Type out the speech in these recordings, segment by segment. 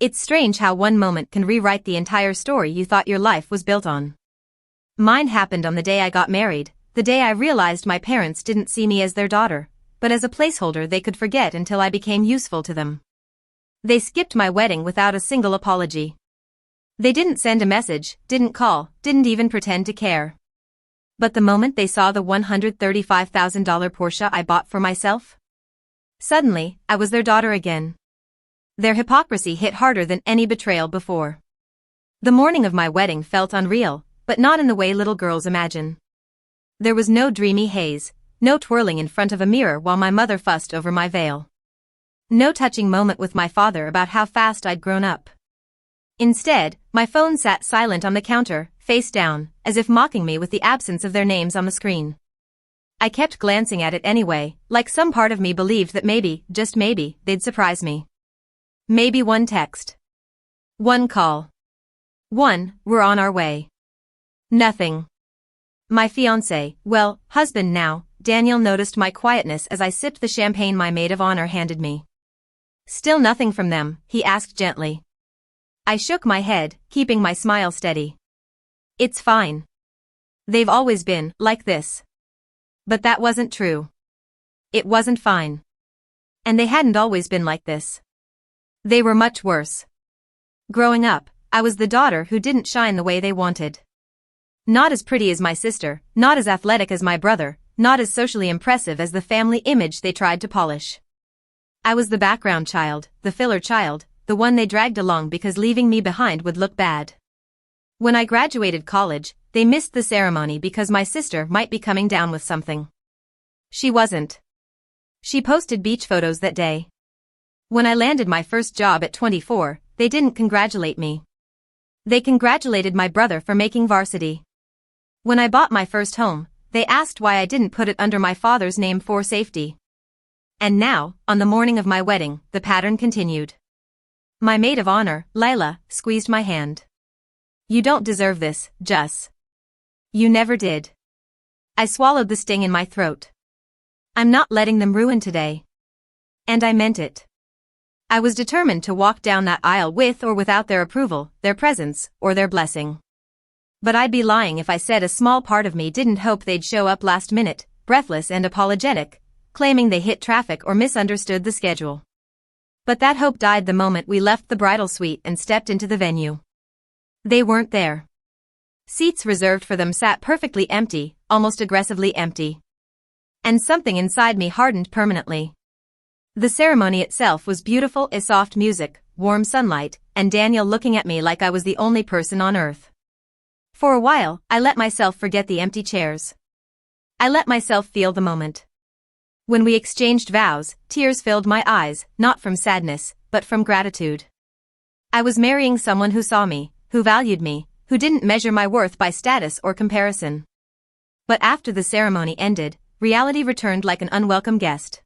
It's strange how one moment can rewrite the entire story you thought your life was built on. Mine happened on the day I got married, the day I realized my parents didn't see me as their daughter, but as a placeholder they could forget until I became useful to them. They skipped my wedding without a single apology. They didn't send a message, didn't call, didn't even pretend to care. But the moment they saw the $135,000 Porsche I bought for myself, suddenly, I was their daughter again. Their hypocrisy hit harder than any betrayal before. The morning of my wedding felt unreal, but not in the way little girls imagine. There was no dreamy haze, no twirling in front of a mirror while my mother fussed over my veil. No touching moment with my father about how fast I'd grown up. Instead, my phone sat silent on the counter, face down, as if mocking me with the absence of their names on the screen. I kept glancing at it anyway, like some part of me believed that maybe, just maybe, they'd surprise me. Maybe one text. One call. We're on our way. Nothing. My fiancé, well, husband now, Daniel noticed my quietness as I sipped the champagne my maid of honor handed me. Still nothing from them, he asked gently. I shook my head, keeping my smile steady. It's fine. They've always been like this. But that wasn't true. It wasn't fine. And they hadn't always been like this. They were much worse. Growing up, I was the daughter who didn't shine the way they wanted. Not as pretty as my sister, not as athletic as my brother, not as socially impressive as the family image they tried to polish. I was the background child, the filler child, the one they dragged along because leaving me behind would look bad. When I graduated college, they missed the ceremony because my sister might be coming down with something. She wasn't. She posted beach photos that day. When I landed my first job at 24, they didn't congratulate me. They congratulated my brother for making varsity. When I bought my first home, they asked why I didn't put it under my father's name for safety. And now, on the morning of my wedding, the pattern continued. My maid of honor, Lila, squeezed my hand. You don't deserve this, Jus. You never did. I swallowed the sting in my throat. I'm not letting them ruin today. And I meant it. I was determined to walk down that aisle with or without their approval, their presence, or their blessing. But I'd be lying if I said a small part of me didn't hope they'd show up last minute, breathless and apologetic, claiming they hit traffic or misunderstood the schedule. But that hope died the moment we left the bridal suite and stepped into the venue. They weren't there. Seats reserved for them sat perfectly empty, almost aggressively empty. And something inside me hardened permanently. The ceremony itself was beautiful as soft music, warm sunlight, and Daniel looking at me like I was the only person on earth. For a while, I let myself forget the empty chairs. I let myself feel the moment. When we exchanged vows, tears filled my eyes, not from sadness, but from gratitude. I was marrying someone who saw me, who valued me, who didn't measure my worth by status or comparison. But after the ceremony ended, reality returned like an unwelcome guest.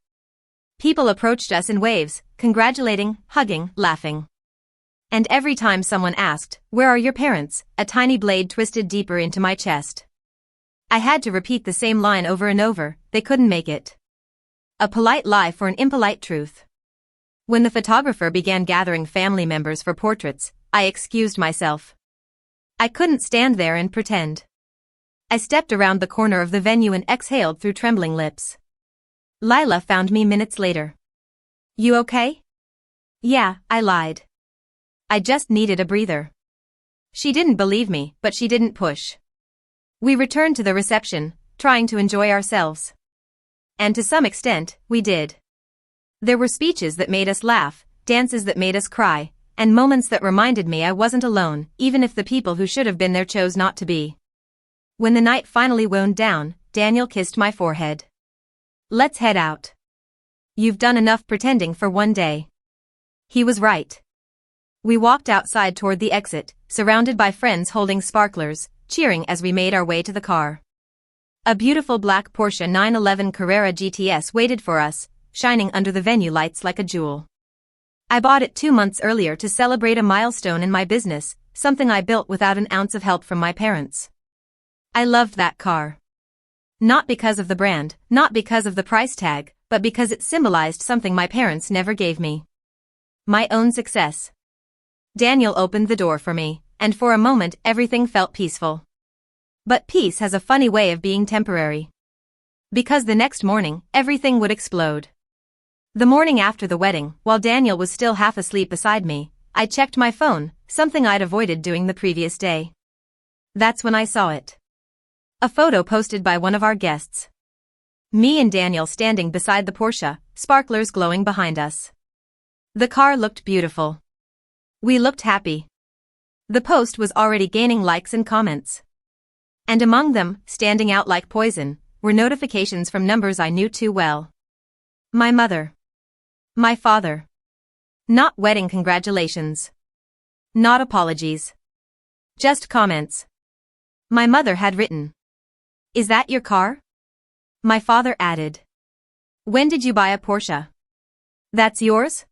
People approached us in waves, congratulating, hugging, laughing. And every time someone asked, "Where are your parents?" a tiny blade twisted deeper into my chest. I had to repeat the same line over and over, they couldn't make it. A polite lie for an impolite truth. When the photographer began gathering family members for portraits, I excused myself. I couldn't stand there and pretend. I stepped around the corner of the venue and exhaled through trembling lips. Lila found me minutes later. You okay? Yeah, I lied. I just needed a breather. She didn't believe me, but she didn't push. We returned to the reception, trying to enjoy ourselves. And to some extent, we did. There were speeches that made us laugh, dances that made us cry, and moments that reminded me I wasn't alone, even if the people who should have been there chose not to be. When the night finally wound down, Daniel kissed my forehead. Let's head out. You've done enough pretending for one day. He was right. We walked outside toward the exit, surrounded by friends holding sparklers, cheering as we made our way to the car. A beautiful black Porsche 911 Carrera GTS waited for us, shining under the venue lights like a jewel. I bought it 2 months earlier to celebrate a milestone in my business, something I built without an ounce of help from my parents. I loved that car. Not because of the brand, not because of the price tag, but because it symbolized something my parents never gave me. My own success. Daniel opened the door for me, and for a moment everything felt peaceful. But peace has a funny way of being temporary. Because the next morning, everything would explode. The morning after the wedding, while Daniel was still half asleep beside me, I checked my phone, something I'd avoided doing the previous day. That's when I saw it. A photo posted by one of our guests. Me and Daniel standing beside the Porsche, sparklers glowing behind us. The car looked beautiful. We looked happy. The post was already gaining likes and comments. And among them, standing out like poison, were notifications from numbers I knew too well. My mother. My father. Not wedding congratulations. Not apologies. Just comments. My mother had written, "Is that your car?" My father added, "When did you buy a Porsche? That's yours?"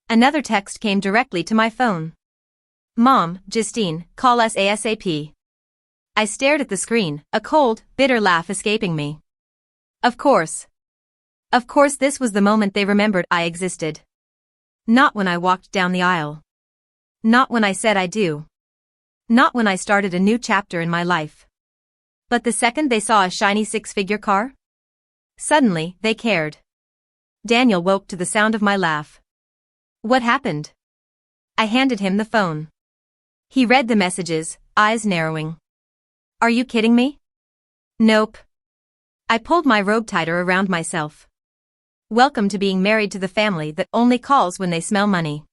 Another text came directly to my phone. "Mom, Justine, call us ASAP." I stared at the screen, a cold, bitter laugh escaping me. Of course. Of course this was the moment they remembered I existed. Not when I walked down the aisle. Not when I said I do. Not when I started a new chapter in my life. But the second they saw a shiny six-figure car? Suddenly, they cared. Daniel woke to the sound of my laugh. What happened? I handed him the phone. He read the messages, eyes narrowing. Are you kidding me? Nope. I pulled my robe tighter around myself. Welcome to being married to the family that only calls when they smell money.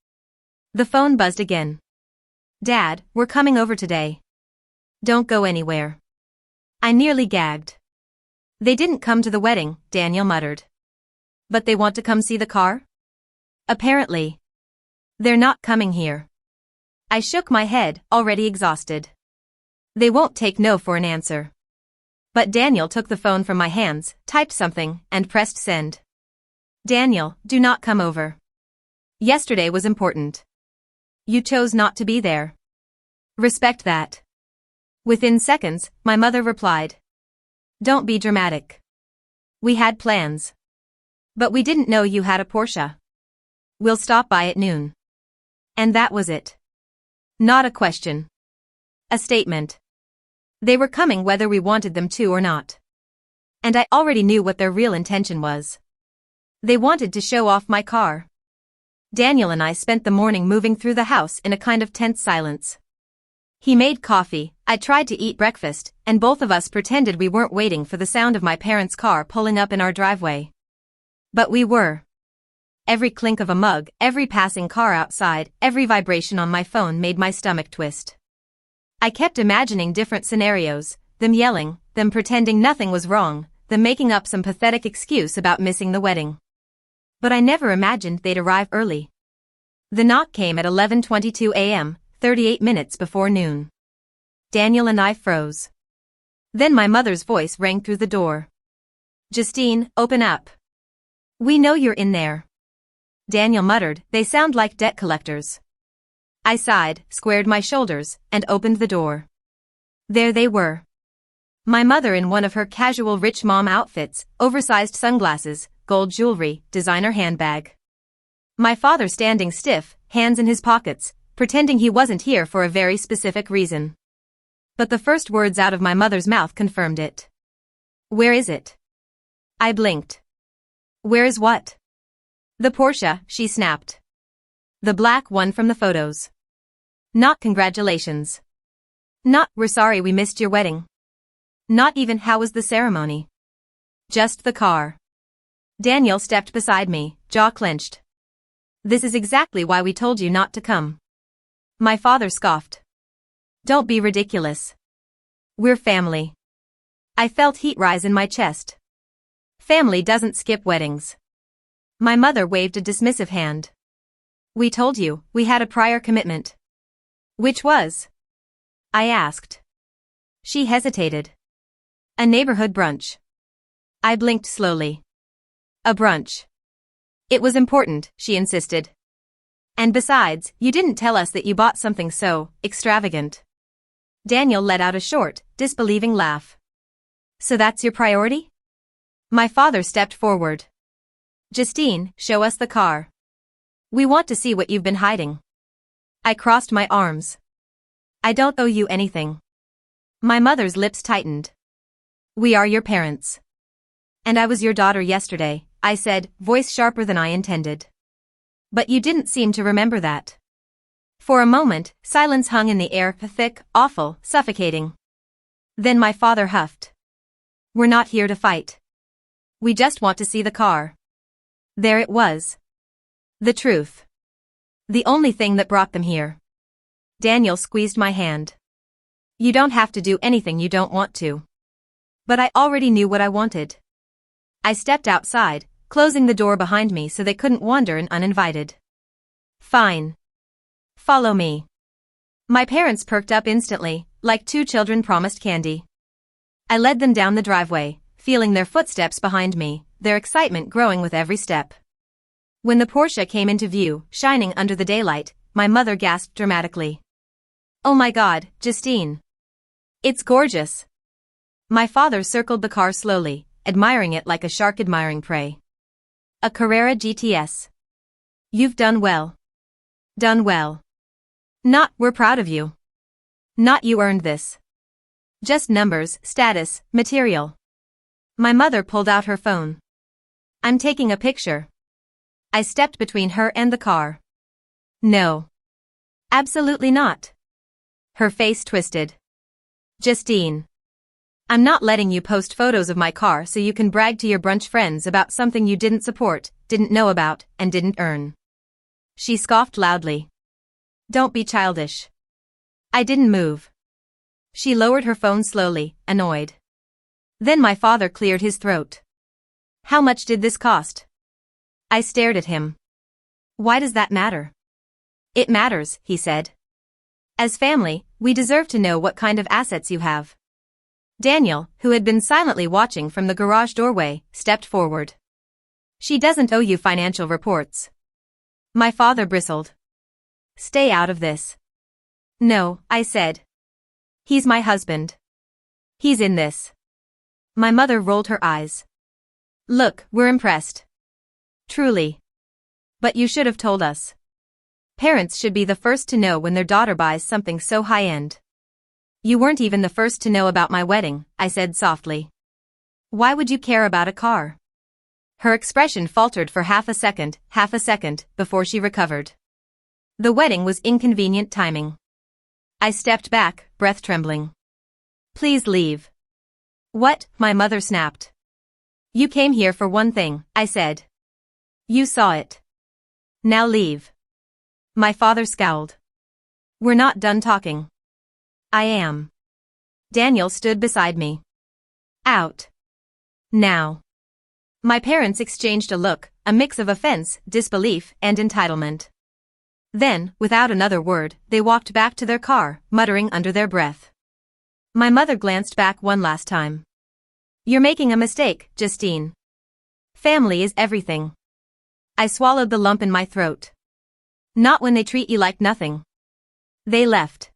The phone buzzed again. Dad, we're coming over today. Don't go anywhere. I nearly gagged. They didn't come to the wedding, Daniel muttered. But they want to come see the car? Apparently. They're not coming here. I shook my head, already exhausted. They won't take no for an answer. But Daniel took the phone from my hands, typed something, and pressed send. Daniel, do not come over. Yesterday was important. You chose not to be there. Respect that. Within seconds, my mother replied. Don't be dramatic. We had plans. But we didn't know you had a Porsche. We'll stop by at noon. And that was it. Not a question. A statement. They were coming whether we wanted them to or not. And I already knew what their real intention was. They wanted to show off my car. Daniel and I spent the morning moving through the house in a kind of tense silence. He made coffee, I tried to eat breakfast, and both of us pretended we weren't waiting for the sound of my parents' car pulling up in our driveway. But we were. Every clink of a mug, every passing car outside, every vibration on my phone made my stomach twist. I kept imagining different scenarios, them yelling, them pretending nothing was wrong, them making up some pathetic excuse about missing the wedding. But I never imagined they'd arrive early. The knock came at 11:22 a.m., 38 minutes before noon. Daniel and I froze. Then my mother's voice rang through the door. Justine, open up. We know you're in there. Daniel muttered, they sound like debt collectors. I sighed, squared my shoulders, and opened the door. There they were. My mother in one of her casual rich mom outfits, oversized sunglasses, gold jewelry, designer handbag. My father standing stiff, hands in his pockets, pretending he wasn't here for a very specific reason. But the first words out of my mother's mouth confirmed it. Where is it? I blinked. Where is what? The Porsche, she snapped. The black one from the photos. Not congratulations. Not, we're sorry we missed your wedding. Not even how was the ceremony. Just the car. Daniel stepped beside me, jaw clenched. This is exactly why we told you not to come. My father scoffed. Don't be ridiculous. We're family. I felt heat rise in my chest. Family doesn't skip weddings. My mother waved a dismissive hand. We told you, we had a prior commitment. Which was? I asked. She hesitated. A neighborhood brunch. I blinked slowly. A brunch. It was important, she insisted. And besides, you didn't tell us that you bought something so extravagant. Daniel let out a short, disbelieving laugh. So that's your priority? My father stepped forward. Justine, show us the car. We want to see what you've been hiding. I crossed my arms. I don't owe you anything. My mother's lips tightened. We are your parents. And I was your daughter yesterday, I said, voice sharper than I intended. But you didn't seem to remember that. For a moment, silence hung in the air, thick, awful, suffocating. Then my father huffed. We're not here to fight. We just want to see the car. There it was. The truth. The only thing that brought them here. Daniel squeezed my hand. You don't have to do anything you don't want to. But I already knew what I wanted. I stepped outside, closing the door behind me so they couldn't wander in uninvited. Fine. Follow me. My parents perked up instantly, like two children promised candy. I led them down the driveway, feeling their footsteps behind me, their excitement growing with every step. When the Porsche came into view, shining under the daylight, my mother gasped dramatically. Oh my God, Justine. It's gorgeous. My father circled the car slowly, admiring it like a shark admiring prey. A Carrera GTS. You've done well. Done well. Not, we're proud of you. Not, you earned this. Just numbers, status, material. My mother pulled out her phone. I'm taking a picture. I stepped between her and the car. No. Absolutely not. Her face twisted. Justine. I'm not letting you post photos of my car so you can brag to your brunch friends about something you didn't support, didn't know about, and didn't earn. She scoffed loudly. Don't be childish. I didn't move. She lowered her phone slowly, annoyed. Then my father cleared his throat. How much did this cost? I stared at him. Why does that matter? It matters, he said. As family, we deserve to know what kind of assets you have. Daniel, who had been silently watching from the garage doorway, stepped forward. She doesn't owe you financial reports. My father bristled. Stay out of this. No, I said. He's my husband. He's in this. My mother rolled her eyes. Look, we're impressed. Truly. But you should have told us. Parents should be the first to know when their daughter buys something so high-end. You weren't even the first to know about my wedding, I said softly. Why would you care about a car? Her expression faltered for half a second, before she recovered. The wedding was inconvenient timing. I stepped back, breath trembling. Please leave. What? My mother snapped. You came here for one thing, I said. You saw it. Now leave. My father scowled. We're not done talking. I am. Daniel stood beside me. Out. Now. My parents exchanged a look, a mix of offense, disbelief, and entitlement. Then, without another word, they walked back to their car, muttering under their breath. My mother glanced back one last time. You're making a mistake, Justine. Family is everything. I swallowed the lump in my throat. Not when they treat you like nothing. They left.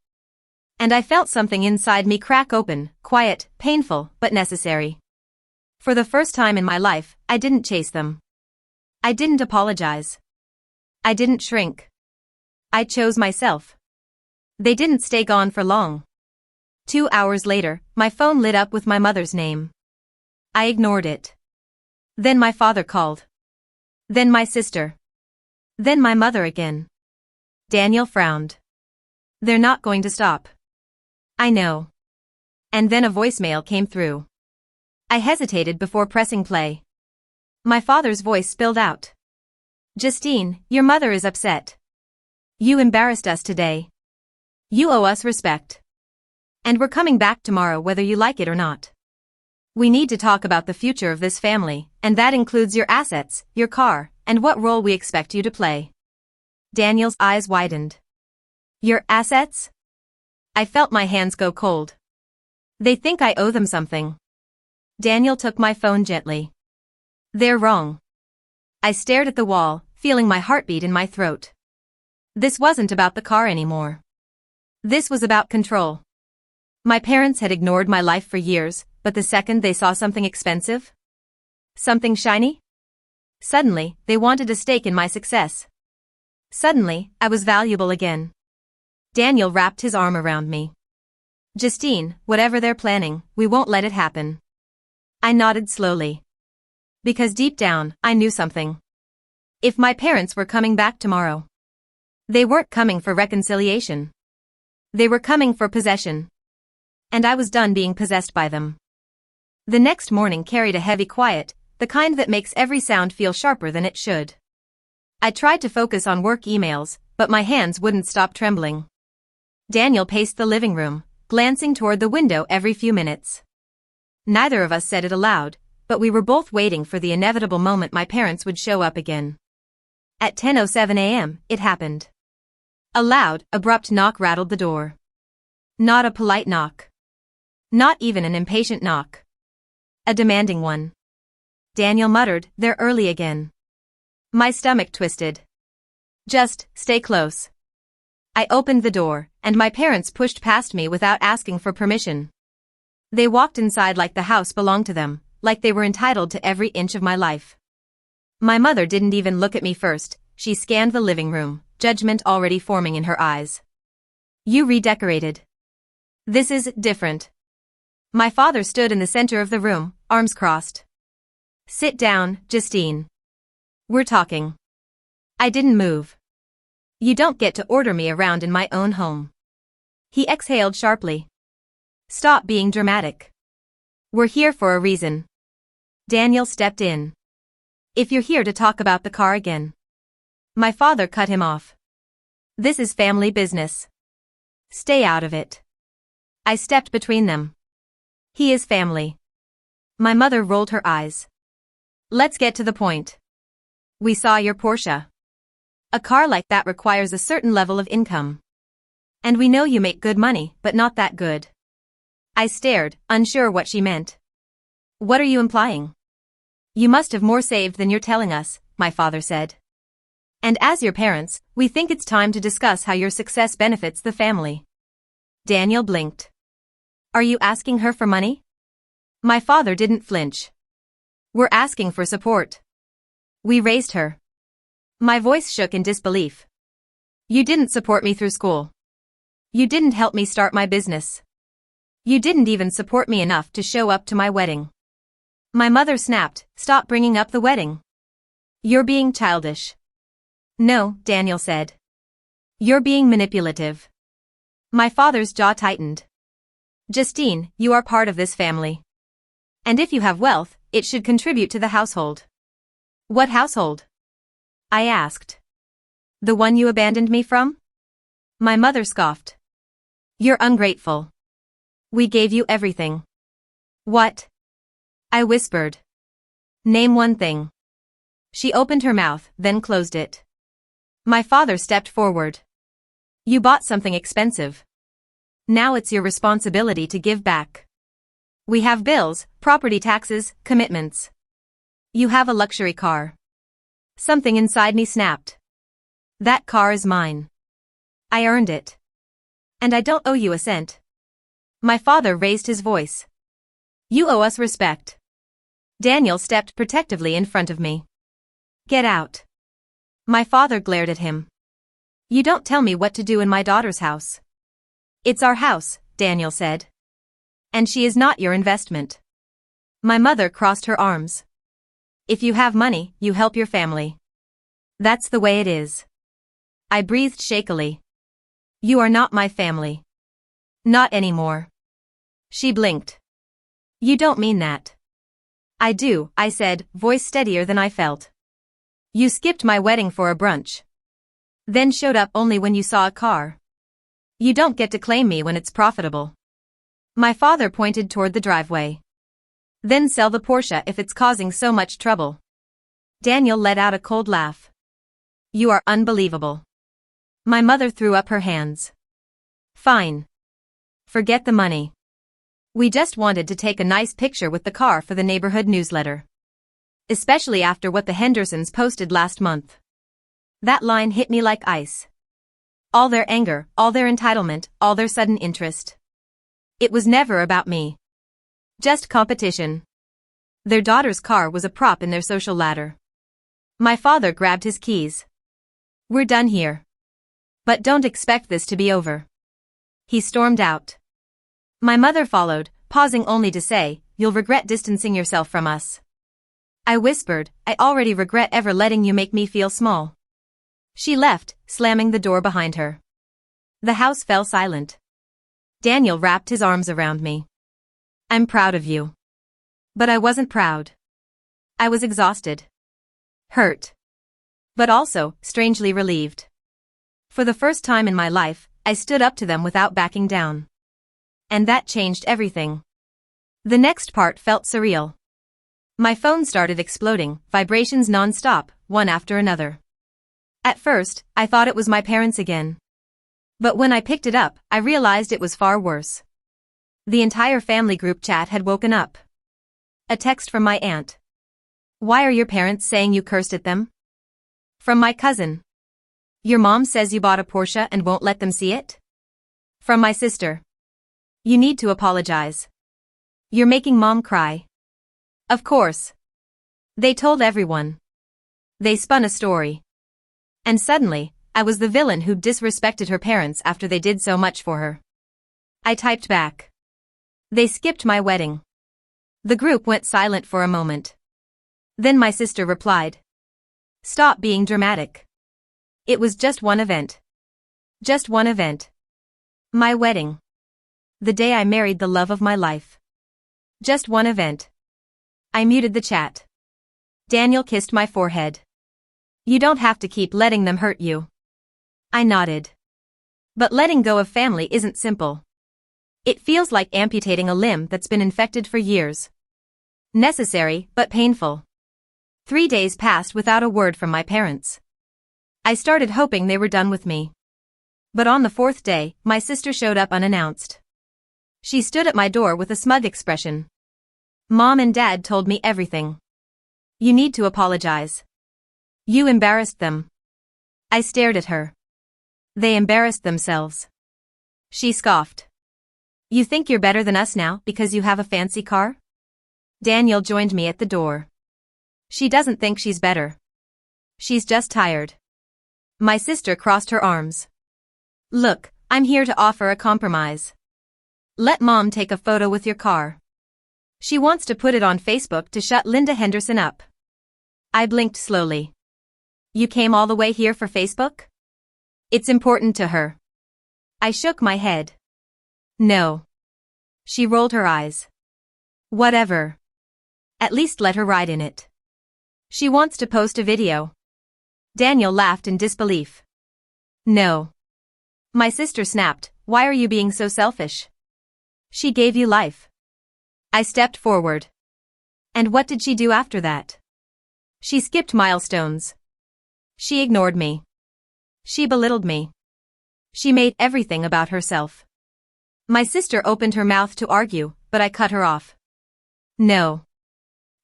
And I felt something inside me crack open, quiet, painful, but necessary. For the first time in my life, I didn't chase them. I didn't apologize. I didn't shrink. I chose myself. They didn't stay gone for long. 2 hours later, my phone lit up with my mother's name. I ignored it. Then my father called. Then my sister. Then my mother again. Daniel frowned. They're not going to stop. I know. And then a voicemail came through. I hesitated before pressing play. My father's voice spilled out. Justine, your mother is upset. You embarrassed us today. You owe us respect. And we're coming back tomorrow whether you like it or not. We need to talk about the future of this family, and that includes your assets, your car, and what role we expect you to play. Daniel's eyes widened. Your assets? I felt my hands go cold. They think I owe them something. Daniel took my phone gently. They're wrong. I stared at the wall, feeling my heartbeat in my throat. This wasn't about the car anymore. This was about control. My parents had ignored my life for years, but the second they saw something expensive, something shiny, suddenly, they wanted a stake in my success. Suddenly, I was valuable again. Daniel wrapped his arm around me. Justine, whatever they're planning, we won't let it happen. I nodded slowly. Because deep down, I knew something. If my parents were coming back tomorrow, they weren't coming for reconciliation. They were coming for possession. And I was done being possessed by them. The next morning carried a heavy quiet, the kind that makes every sound feel sharper than it should. I tried to focus on work emails, but my hands wouldn't stop trembling. Daniel paced the living room, glancing toward the window every few minutes. Neither of us said it aloud, but we were both waiting for the inevitable moment my parents would show up again. At 10:07 a.m., it happened. A loud, abrupt knock rattled the door. Not a polite knock. Not even an impatient knock. A demanding one. Daniel muttered, "They're early again." My stomach twisted. "Just, stay close." I opened the door, and my parents pushed past me without asking for permission. They walked inside like the house belonged to them, like they were entitled to every inch of my life. My mother didn't even look at me first, she scanned the living room, judgment already forming in her eyes. "You redecorated. This is different." My father stood in the center of the room, arms crossed. "Sit down, Justine. We're talking." I didn't move. "You don't get to order me around in my own home." He exhaled sharply. "Stop being dramatic. We're here for a reason." Daniel stepped in. "If you're here to talk about the car again." My father cut him off. "This is family business. Stay out of it." I stepped between them. "He is family." My mother rolled her eyes. "Let's get to the point. We saw your Porsche. A car like that requires a certain level of income. And we know you make good money, but not that good." I stared, unsure what she meant. "What are you implying?" "You must have more saved than you're telling us," my father said. "And as your parents, we think it's time to discuss how your success benefits the family." Daniel blinked. "Are you asking her for money?" My father didn't flinch. "We're asking for support. We raised her." My voice shook in disbelief. "You didn't support me through school. You didn't help me start my business. You didn't even support me enough to show up to my wedding." My mother snapped, "Stop bringing up the wedding. You're being childish." "No," Daniel said. "You're being manipulative." My father's jaw tightened. "Justine, you are part of this family. And if you have wealth, it should contribute to the household." "What household?" I asked. "The one you abandoned me from?" My mother scoffed. "You're ungrateful. We gave you everything." "What?" I whispered. "Name one thing." She opened her mouth, then closed it. My father stepped forward. "You bought something expensive. Now it's your responsibility to give back. We have bills, property taxes, commitments. You have a luxury car." Something inside me snapped. "That car is mine. I earned it. And I don't owe you a cent." My father raised his voice. "You owe us respect." Daniel stepped protectively in front of me. "Get out." My father glared at him. "You don't tell me what to do in my daughter's house." "It's our house," Daniel said. "And she is not your investment." My mother crossed her arms. "If you have money, you help your family. That's the way it is." I breathed shakily. "You are not my family. Not anymore." She blinked. "You don't mean that." "I do," I said, voice steadier than I felt. "You skipped my wedding for a brunch. Then showed up only when you saw a car. You don't get to claim me when it's profitable." My father pointed toward the driveway. "Then sell the Porsche if it's causing so much trouble." Daniel let out a cold laugh. "You are unbelievable." My mother threw up her hands. "Fine. Forget the money. We just wanted to take a nice picture with the car for the neighborhood newsletter. Especially after what the Hendersons posted last month." That line hit me like ice. All their anger, all their entitlement, all their sudden interest. It was never about me. Just competition. Their daughter's car was a prop in their social ladder. My father grabbed his keys. "We're done here. But don't expect this to be over. He stormed out. My mother followed, pausing only to say, "You'll regret distancing yourself from us." I whispered, "I already regret ever letting you make me feel small." She left, slamming the door behind her. The house fell silent. Daniel wrapped his arms around me. "I'm proud of you." But I wasn't proud. I was exhausted. Hurt. But also, strangely relieved. For the first time in my life, I stood up to them without backing down. And that changed everything. The next part felt surreal. My phone started exploding, vibrations non-stop, one after another. At first, I thought it was my parents again. But when I picked it up, I realized it was far worse. The entire family group chat had woken up. A text from my aunt. "Why are your parents saying you cursed at them?" From my cousin. "Your mom says you bought a Porsche and won't let them see it?" From my sister. "You need to apologize. You're making mom cry." Of course. They told everyone. They spun a story. And suddenly, I was the villain who disrespected her parents after they did so much for her. I typed back. They skipped my wedding. The group went silent for a moment. Then my sister replied. "Stop being dramatic. It was just one event. Just one event. My wedding. The day I married the love of my life. Just one event." I muted the chat. Daniel kissed my forehead. "You don't have to keep letting them hurt you." I nodded. But letting go of family isn't simple. It feels like amputating a limb that's been infected for years. Necessary, but painful. 3 days passed without a word from my parents. I started hoping they were done with me. But on the 4th day, my sister showed up unannounced. She stood at my door with a smug expression. "Mom and Dad told me everything. You need to apologize. You embarrassed them." I stared at her. "They embarrassed themselves." She scoffed. "You think you're better than us now because you have a fancy car?" Daniel joined me at the door. "She doesn't think she's better. She's just tired." My sister crossed her arms. "Look, I'm here to offer a compromise. Let Mom take a photo with your car. She wants to put it on Facebook to shut Linda Henderson up." I blinked slowly. "You came all the way here for Facebook?" "It's important to her." I shook my head. "No." She rolled her eyes. "Whatever. At least let her ride in it. She wants to post a video." Daniel laughed in disbelief. "No." My sister snapped, "Why are you being so selfish? She gave you life." I stepped forward. "And what did she do after that?" "She skipped milestones. She ignored me. She belittled me. She made everything about herself." My sister opened her mouth to argue, but I cut her off. "No.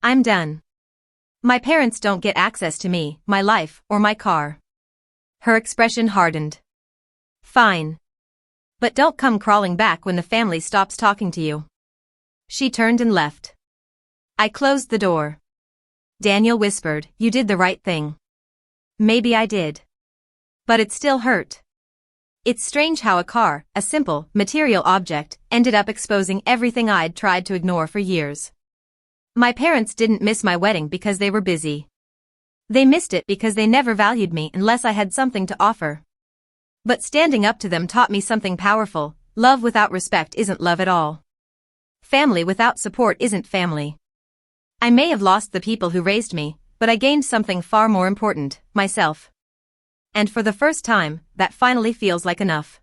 I'm done. My parents don't get access to me, my life, or my car." Her expression hardened. "Fine. But don't come crawling back when the family stops talking to you." She turned and left. I closed the door. Daniel whispered, "You did the right thing." Maybe I did. But it still hurt. It's strange how a car, a simple, material object, ended up exposing everything I'd tried to ignore for years. My parents didn't miss my wedding because they were busy. They missed it because they never valued me unless I had something to offer. But standing up to them taught me something powerful. Love without respect isn't love at all. Family without support isn't family. I may have lost the people who raised me, but I gained something far more important, myself. And for the first time, that finally feels like enough.